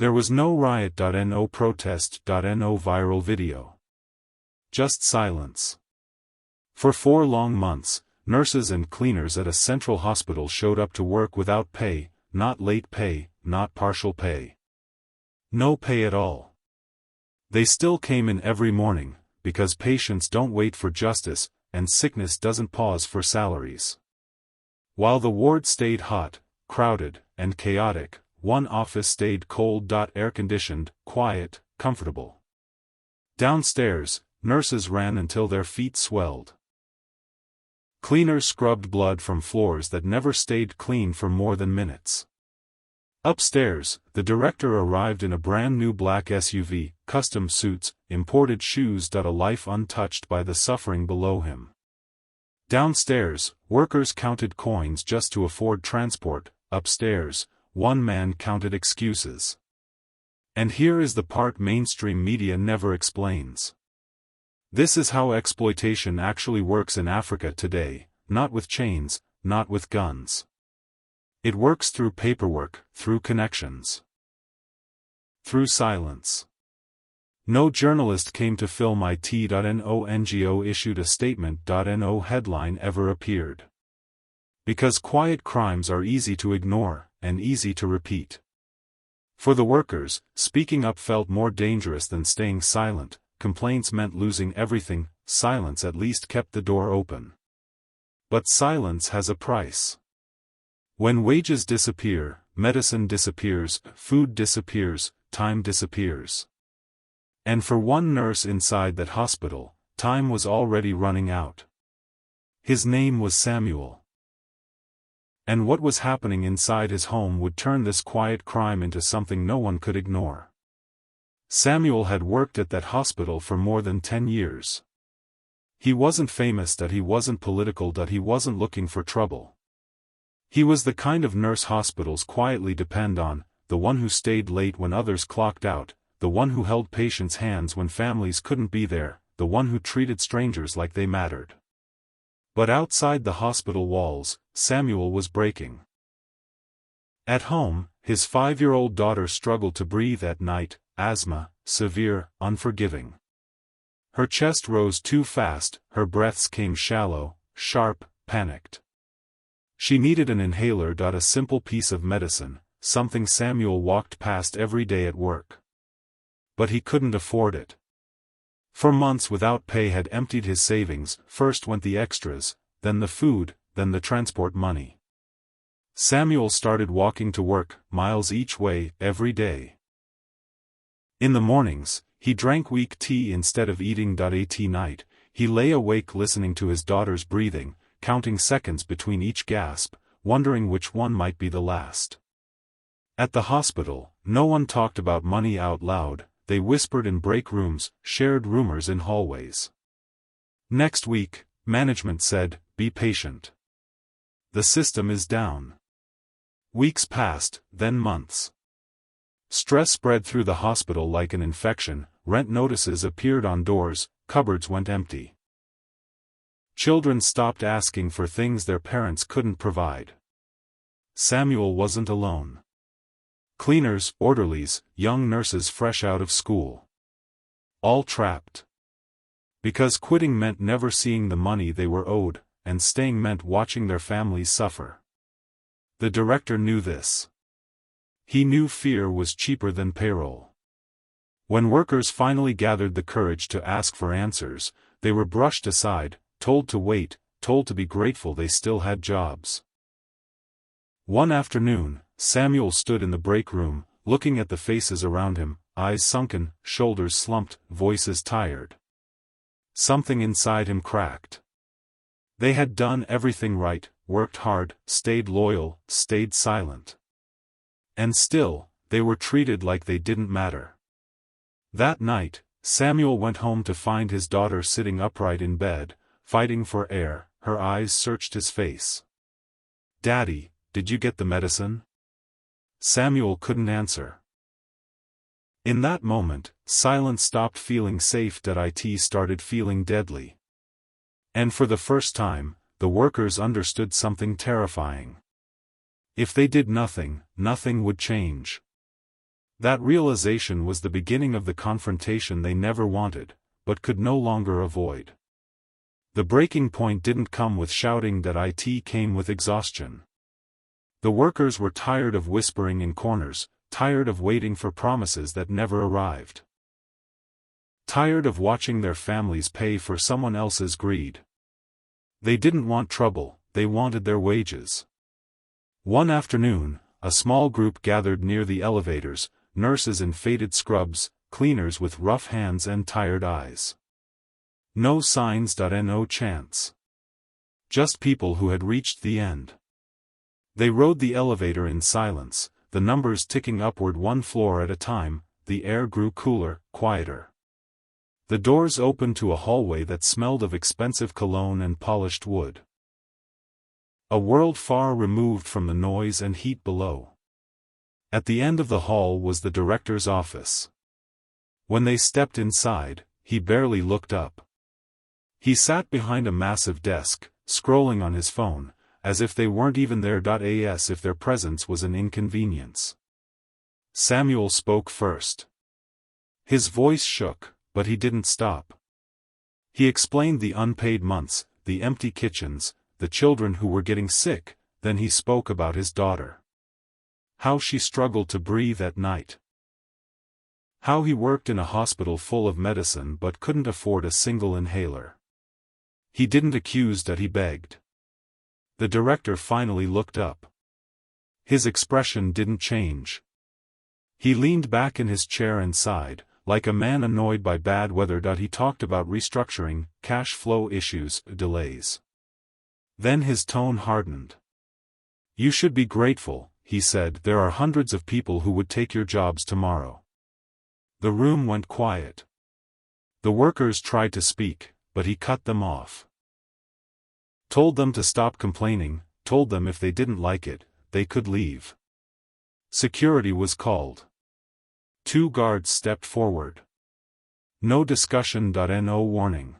There was no riot.no protest.no viral video. Just silence. For 4 long months, nurses and cleaners at a central hospital showed up to work without pay, not late pay, not partial pay. No pay at all. They still came in every morning, because patients don't wait for justice, and sickness doesn't pause for salaries. While the ward stayed hot, crowded, and chaotic, one office stayed cold. Air-conditioned, quiet, comfortable. Downstairs, nurses ran until their feet swelled. Cleaners scrubbed blood from floors that never stayed clean for more than minutes. Upstairs, the director arrived in a brand new black SUV, custom suits, imported shoes. A life untouched by the suffering below him. Downstairs, workers counted coins just to afford transport. Upstairs, one man counted excuses. And here is the part mainstream media never explains. This is how exploitation actually works in Africa today, not with chains, not with guns. It works through paperwork, through connections. Through silence. No journalist came to film it. No NGO issued a statement. No headline ever appeared. Because quiet crimes are easy to ignore, and easy to repeat. For the workers, speaking up felt more dangerous than staying silent. Complaints meant losing everything, silence at least kept the door open. But silence has a price. When wages disappear, medicine disappears, food disappears, time disappears. And for one nurse inside that hospital, time was already running out. His name was Samuel. And what was happening inside his home would turn this quiet crime into something no one could ignore. Samuel had worked at that hospital for more than 10 years. He wasn't famous. He wasn't political. He wasn't looking for trouble. He was the kind of nurse hospitals quietly depend on, the one who stayed late when others clocked out, the one who held patients' hands when families couldn't be there, the one who treated strangers like they mattered. But outside the hospital walls, Samuel was breaking. At home, his 5-year-old daughter struggled to breathe at night, asthma, severe, unforgiving. Her chest rose too fast, her breaths came shallow, sharp, panicked. She needed an inhaler. A simple piece of medicine, something Samuel walked past every day at work. But he couldn't afford it. For months without pay had emptied his savings. First went the extras, then the food, then the transport money. Samuel started walking to work, miles each way, every day. In the mornings, he drank weak tea instead of eating. At night, he lay awake listening to his daughter's breathing, counting seconds between each gasp, wondering which one might be the last. At the hospital, no one talked about money out loud. They whispered in break rooms, shared rumors in hallways. Next week, management said, "Be patient. The system is down." Weeks passed, then months. Stress spread through the hospital like an infection. Rent notices appeared on doors, cupboards went empty. Children stopped asking for things their parents couldn't provide. Samuel wasn't alone. Cleaners, orderlies, young nurses fresh out of school. All trapped. Because quitting meant never seeing the money they were owed, and staying meant watching their families suffer. The director knew this. He knew fear was cheaper than payroll. When workers finally gathered the courage to ask for answers, they were brushed aside, told to wait, told to be grateful they still had jobs. One afternoon, Samuel stood in the break room, looking at the faces around him, eyes sunken, shoulders slumped, voices tired. Something inside him cracked. They had done everything right, worked hard, stayed loyal, stayed silent. And still, they were treated like they didn't matter. That night, Samuel went home to find his daughter sitting upright in bed, fighting for air. Her eyes searched his face. "Daddy, did you get the medicine?" Samuel couldn't answer. In that moment, silence stopped feeling safe. It started feeling deadly. And for the first time, the workers understood something terrifying. If they did nothing, nothing would change. That realization was the beginning of the confrontation they never wanted, but could no longer avoid. The breaking point didn't come with shouting, that it came with exhaustion. The workers were tired of whispering in corners, tired of waiting for promises that never arrived. Tired of watching their families pay for someone else's greed. They didn't want trouble, they wanted their wages. One afternoon, a small group gathered near the elevators, nurses in faded scrubs, cleaners with rough hands and tired eyes. No signs, no chants. Just people who had reached the end. They rode the elevator in silence, the numbers ticking upward one floor at a time. The air grew cooler, quieter. The doors opened to a hallway that smelled of expensive cologne and polished wood. A world far removed from the noise and heat below. At the end of the hall was the director's office. When they stepped inside, he barely looked up. He sat behind a massive desk, scrolling on his phone, as if they weren't even there. As if their presence was an inconvenience. Samuel spoke first. His voice shook, but he didn't stop. He explained the unpaid months, the empty kitchens, the children who were getting sick. Then he spoke about his daughter. How she struggled to breathe at night. How he worked in a hospital full of medicine but couldn't afford a single inhaler. He didn't accuse, he begged. The director finally looked up. His expression didn't change. He leaned back in his chair and sighed, like a man annoyed by bad weather. He talked about restructuring, cash flow issues, delays. Then his tone hardened. You should be grateful, he said. There are hundreds of people who would take your jobs tomorrow. The room went quiet. The workers tried to speak, but he cut them off. Told them to stop complaining, told them if they didn't like it, they could leave. Security was called. 2 guards stepped forward. No discussion. No warning.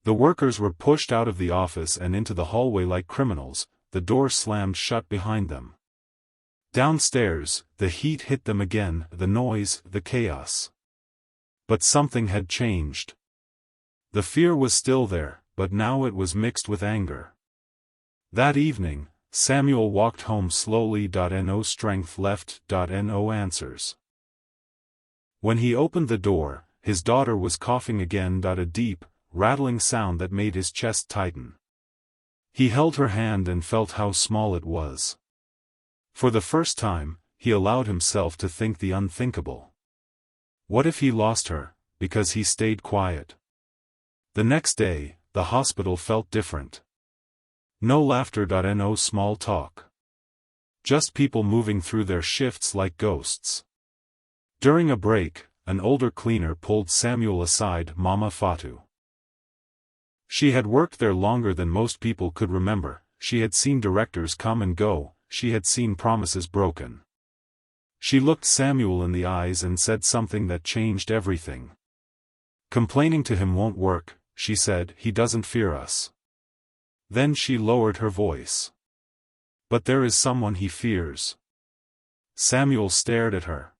The workers were pushed out of the office and into the hallway like criminals. The door slammed shut behind them. Downstairs, the heat hit them again, the noise, the chaos. But something had changed. The fear was still there, but now it was mixed with anger. That evening, Samuel walked home slowly. No strength left. No answers. When he opened the door, his daughter was coughing again. A deep, rattling sound that made his chest tighten. He held her hand and felt how small it was. For the first time, he allowed himself to think the unthinkable. What if he lost her, because he stayed quiet? The next day, the hospital felt different. No laughter. No small talk. Just people moving through their shifts like ghosts. During a break, an older cleaner pulled Samuel aside. Mama Fatou. She had worked there longer than most people could remember. She had seen directors come and go. She had seen promises broken. She looked Samuel in the eyes and said something that changed everything. Complaining to him won't work, she said. He doesn't fear us. Then she lowered her voice. But there is someone he fears. Samuel stared at her.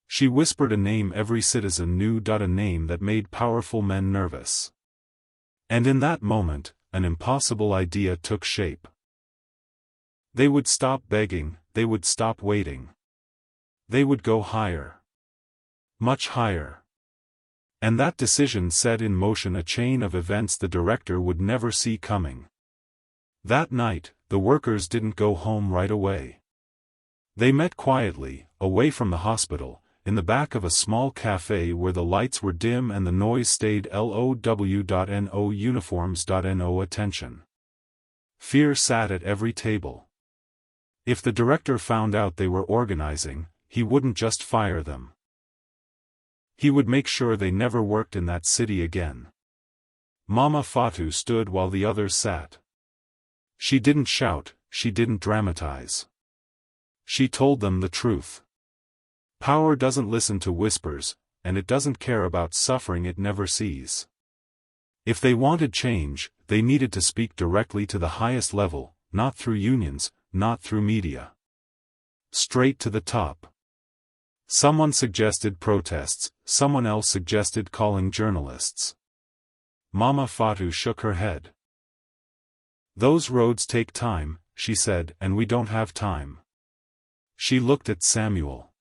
She whispered a name every citizen knew. A name that made powerful men nervous. And in that moment, an impossible idea took shape. They would stop begging, they would stop waiting. They would go higher. Much higher. And that decision set in motion a chain of events the director would never see coming. That night, the workers didn't go home right away. They met quietly, away from the hospital, in the back of a small cafe where the lights were dim and the noise stayed low. No uniforms. No attention. Fear sat at every table. If the director found out they were organizing, he wouldn't just fire them. He would make sure they never worked in that city again. Mama Fatou stood while the others sat. She didn't shout, she didn't dramatize. She told them the truth. Power doesn't listen to whispers, and it doesn't care about suffering it never sees. If they wanted change, they needed to speak directly to the highest level, not through unions, not through media. Straight to the top. Someone suggested protests, someone else suggested calling journalists. Mama Fatou shook her head. Those roads take time, she said, and we don't have time. She looked at Samuel.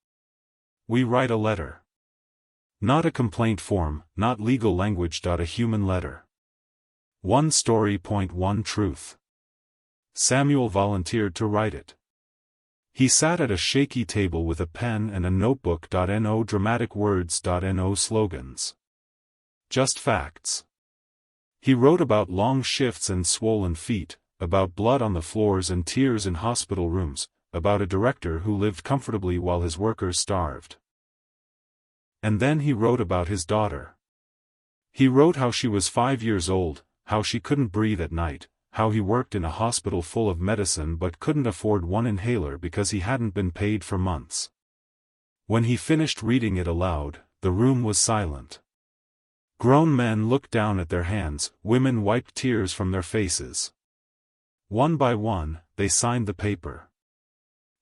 We write a letter. Not a complaint form, not legal language. A human letter. One story. One truth. Samuel volunteered to write it. He sat at a shaky table with a pen and a notebook. No dramatic words. No slogans. Just facts. He wrote about long shifts and swollen feet, about blood on the floors and tears in hospital rooms, about a director who lived comfortably while his workers starved. And then he wrote about his daughter. He wrote how she was 5 years old, how she couldn't breathe at night, how he worked in a hospital full of medicine but couldn't afford one inhaler because he hadn't been paid for months. When he finished reading it aloud, the room was silent. Grown men looked down at their hands, women wiped tears from their faces. One by one, they signed the paper.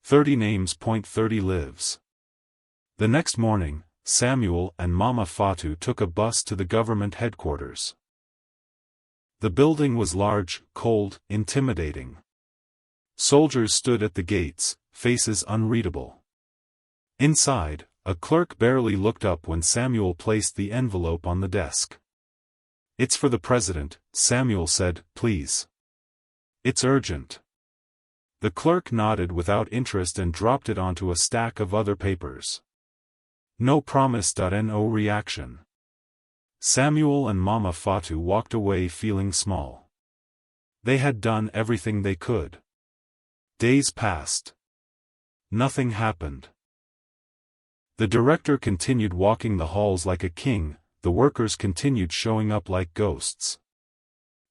30 names. 30 lives. The next morning, Samuel and Mama Fatou took a bus to the government headquarters. The building was large, cold, intimidating. Soldiers stood at the gates, faces unreadable. Inside, a clerk barely looked up when Samuel placed the envelope on the desk. It's for the president, Samuel said, please. It's urgent. The clerk nodded without interest and dropped it onto a stack of other papers. No promise. No reaction. Samuel and Mama Fatou walked away feeling small. They had done everything they could. Days passed. Nothing happened. The director continued walking the halls like a king, the workers continued showing up like ghosts.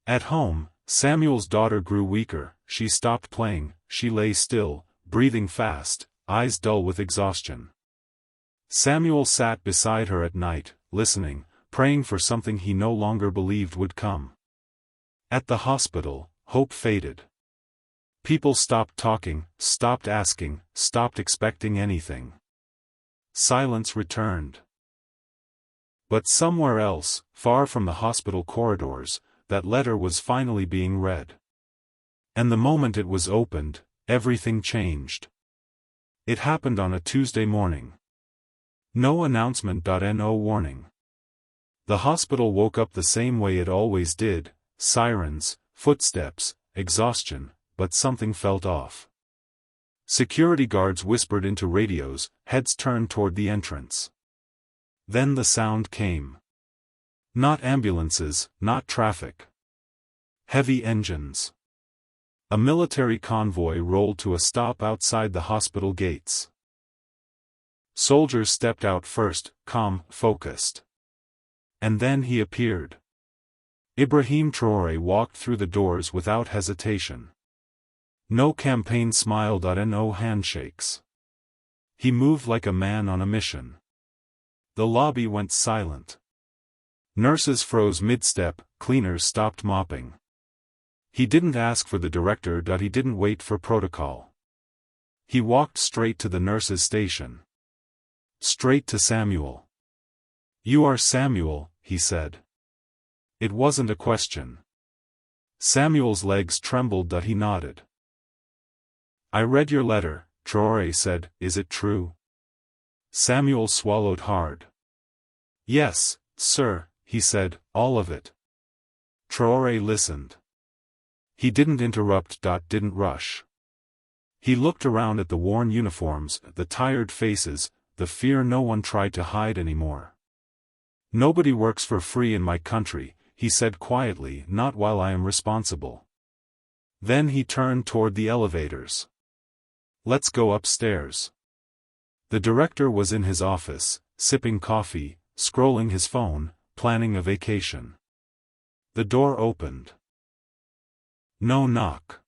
At home, Samuel's daughter grew weaker, she stopped playing, she lay still, breathing fast, eyes dull with exhaustion. Samuel sat beside her at night, listening, praying for something he no longer believed would come. At the hospital, hope faded. People stopped talking, stopped asking, stopped expecting anything. Silence returned. But somewhere else, far from the hospital corridors, that letter was finally being read. And the moment it was opened, everything changed. It happened on a Tuesday morning. No announcement. No warning. The hospital woke up the same way it always did, sirens, footsteps, exhaustion, but something felt off. Security guards whispered into radios, heads turned toward the entrance. Then the sound came. Not ambulances, not traffic. Heavy engines. A military convoy rolled to a stop outside the hospital gates. Soldiers stepped out first, calm, focused. And then he appeared. Ibrahim Traoré walked through the doors without hesitation. No campaign smile. No handshakes. He moved like a man on a mission. The lobby went silent. Nurses froze mid-step, cleaners stopped mopping. He didn't ask for the director. He didn't wait for protocol. He walked straight to the nurses' station. Straight to Samuel. You are Samuel, he said. It wasn't a question. Samuel's legs trembled. He nodded. I read your letter, Traore said, is it true? Samuel swallowed hard. Yes, sir, he said, all of it. Traore listened. He didn't interrupt. Didn't rush. He looked around at the worn uniforms, the tired faces, the fear no one tried to hide anymore. Nobody works for free in my country, he said quietly, not while I am responsible. Then he turned toward the elevators. Let's go upstairs. The director was in his office, sipping coffee, scrolling his phone, planning a vacation. The door opened. No knock.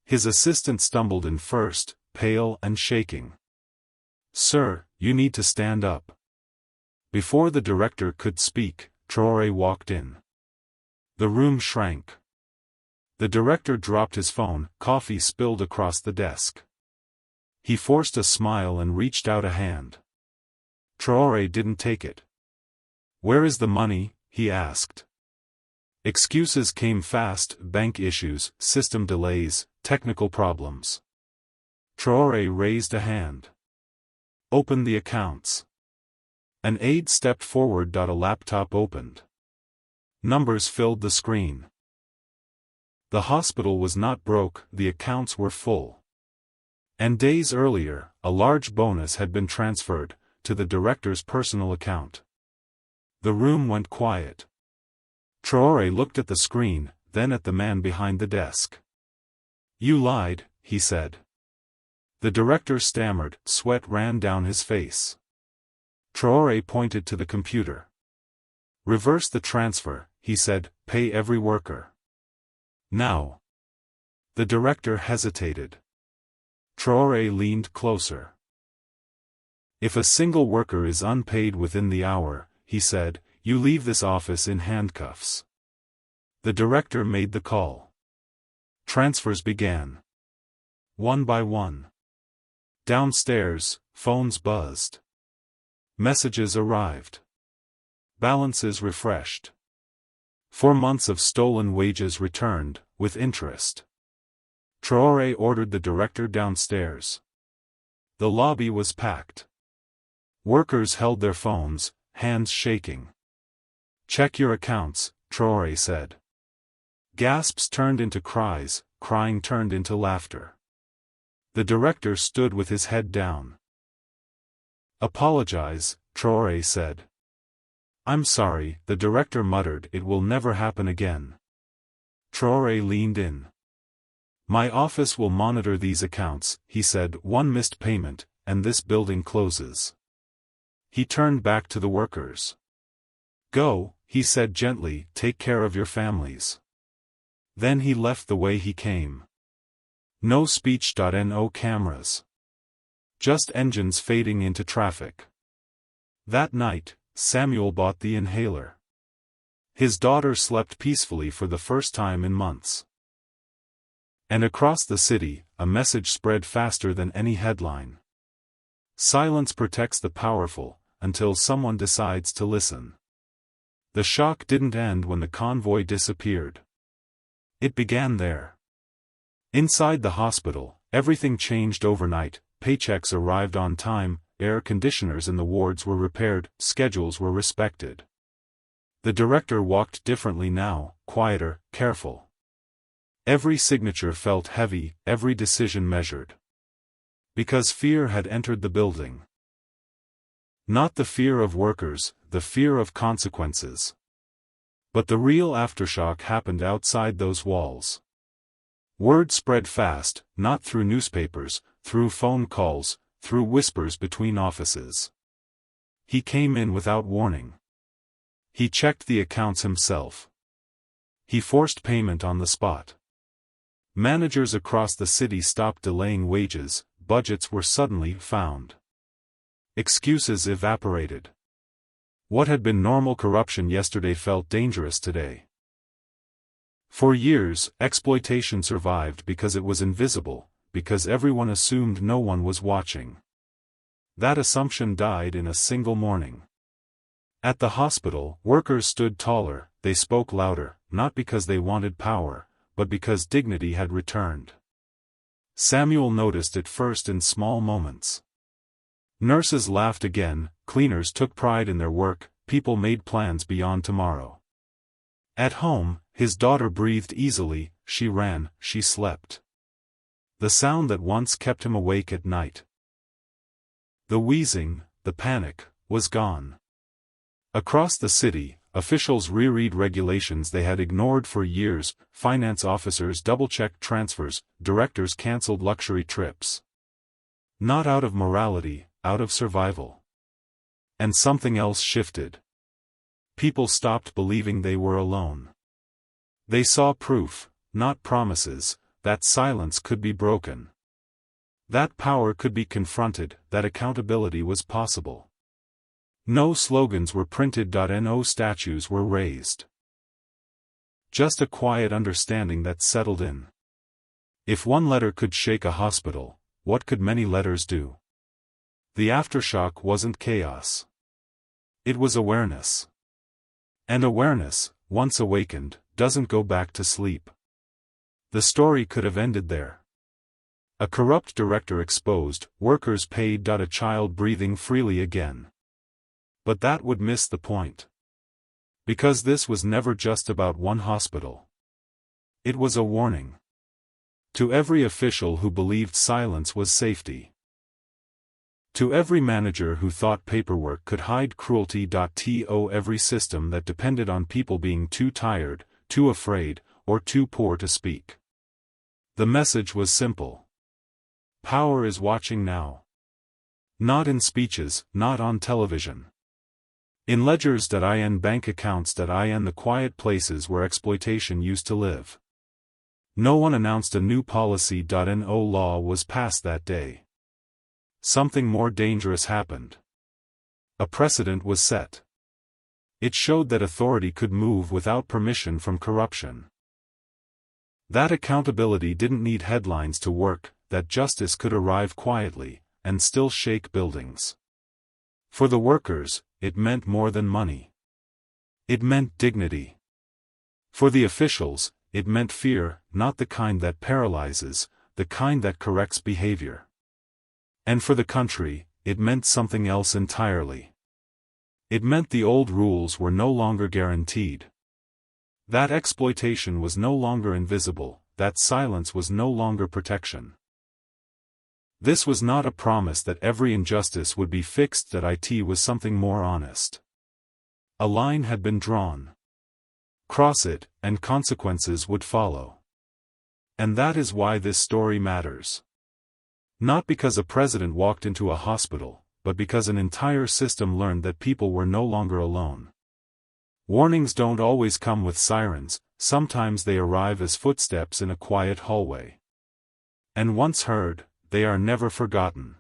His assistant stumbled in first, pale and shaking. Sir, you need to stand up. Before the director could speak, Traore walked in. The room shrank. The director dropped his phone, coffee spilled across the desk. He forced a smile and reached out a hand. Traore didn't take it. "Where is the money?" he asked. Excuses came fast: bank issues, system delays, technical problems. Traore raised a hand. "Open the accounts." An aide stepped forward. A laptop opened. Numbers filled the screen. The hospital was not broke, the accounts were full. And days earlier, a large bonus had been transferred to the director's personal account. The room went quiet. Traore looked at the screen, then at the man behind the desk. "You lied," he said. The director stammered, sweat ran down his face. Traore pointed to the computer. "Reverse the transfer," he said, "pay every worker. Now." The director hesitated. Traore leaned closer. "If a single worker is unpaid within the hour," he said, "you leave this office in handcuffs." The director made the call. Transfers began. One by one. Downstairs, phones buzzed. Messages arrived. Balances refreshed. 4 months of stolen wages returned, with interest. Traore ordered the director downstairs. The lobby was packed. Workers held their phones, hands shaking. "Check your accounts," Traore said. Gasps turned into cries, crying turned into laughter. The director stood with his head down. "Apologize," Traore said. "I'm sorry," the director muttered, "it will never happen again." Traore leaned in. "My office will monitor these accounts," he said. "One missed payment, and this building closes." He turned back to the workers. "Go," he said gently, "take care of your families." Then he left the way he came. No speech. No cameras. Just engines fading into traffic. That night, Samuel bought the inhaler. His daughter slept peacefully for the first time in months. And across the city, a message spread faster than any headline. Silence protects the powerful, until someone decides to listen. The shock didn't end when the convoy disappeared. It began there. Inside the hospital, everything changed overnight. Paychecks arrived on time, air conditioners in the wards were repaired, schedules were respected. The director walked differently now, quieter, careful. Every signature felt heavy, every decision measured. Because fear had entered the building. Not the fear of workers, the fear of consequences. But the real aftershock happened outside those walls. Word spread fast, not through newspapers, through phone calls, through whispers between offices. He came in without warning. He checked the accounts himself. He forced payment on the spot. Managers across the city stopped delaying wages, budgets were suddenly found. Excuses evaporated. What had been normal corruption yesterday felt dangerous today. For years, exploitation survived because it was invisible, because everyone assumed no one was watching. That assumption died in a single morning. At the hospital, workers stood taller, they spoke louder, not because they wanted power, but because dignity had returned. Samuel noticed it first in small moments. Nurses laughed again, cleaners took pride in their work, people made plans beyond tomorrow. At home, his daughter breathed easily, she ran, she slept. The sound that once kept him awake at night. The wheezing, the panic, was gone. Across the city, officials reread regulations they had ignored for years, finance officers double-checked transfers, directors cancelled luxury trips. Not out of morality, out of survival. And something else shifted. People stopped believing they were alone. They saw proof, not promises, that silence could be broken. That power could be confronted, that accountability was possible. No slogans were printed. No statues were raised. Just a quiet understanding that settled in. If one letter could shake a hospital, what could many letters do? The aftershock wasn't chaos. It was awareness. And awareness, once awakened, doesn't go back to sleep. The story could have ended there. A corrupt director exposed, workers paid. A child breathing freely again. But that would miss the point. Because this was never just about one hospital. It was a warning. To every official who believed silence was safety. To every manager who thought paperwork could hide cruelty. To every system that depended on people being too tired, too afraid, or too poor to speak. The message was simple. Power is watching now. Not in speeches, not on television. In ledgers. In bank accounts. In the quiet places where exploitation used to live. No one announced a new policy. No law was passed that day. Something more dangerous happened. A precedent was set. It showed that authority could move without permission from corruption. That accountability didn't need headlines to work, that justice could arrive quietly, and still shake buildings. For the workers, it meant more than money. It meant dignity. For the officials, it meant fear, not the kind that paralyzes, the kind that corrects behavior. And for the country, it meant something else entirely. It meant the old rules were no longer guaranteed. That exploitation was no longer invisible, that silence was no longer protection. This was not a promise that every injustice would be fixed. It was something more honest. A line had been drawn. Cross it, and consequences would follow. And that is why this story matters. Not because a president walked into a hospital, but because an entire system learned that people were no longer alone. Warnings don't always come with sirens, sometimes they arrive as footsteps in a quiet hallway. And once heard, they are never forgotten.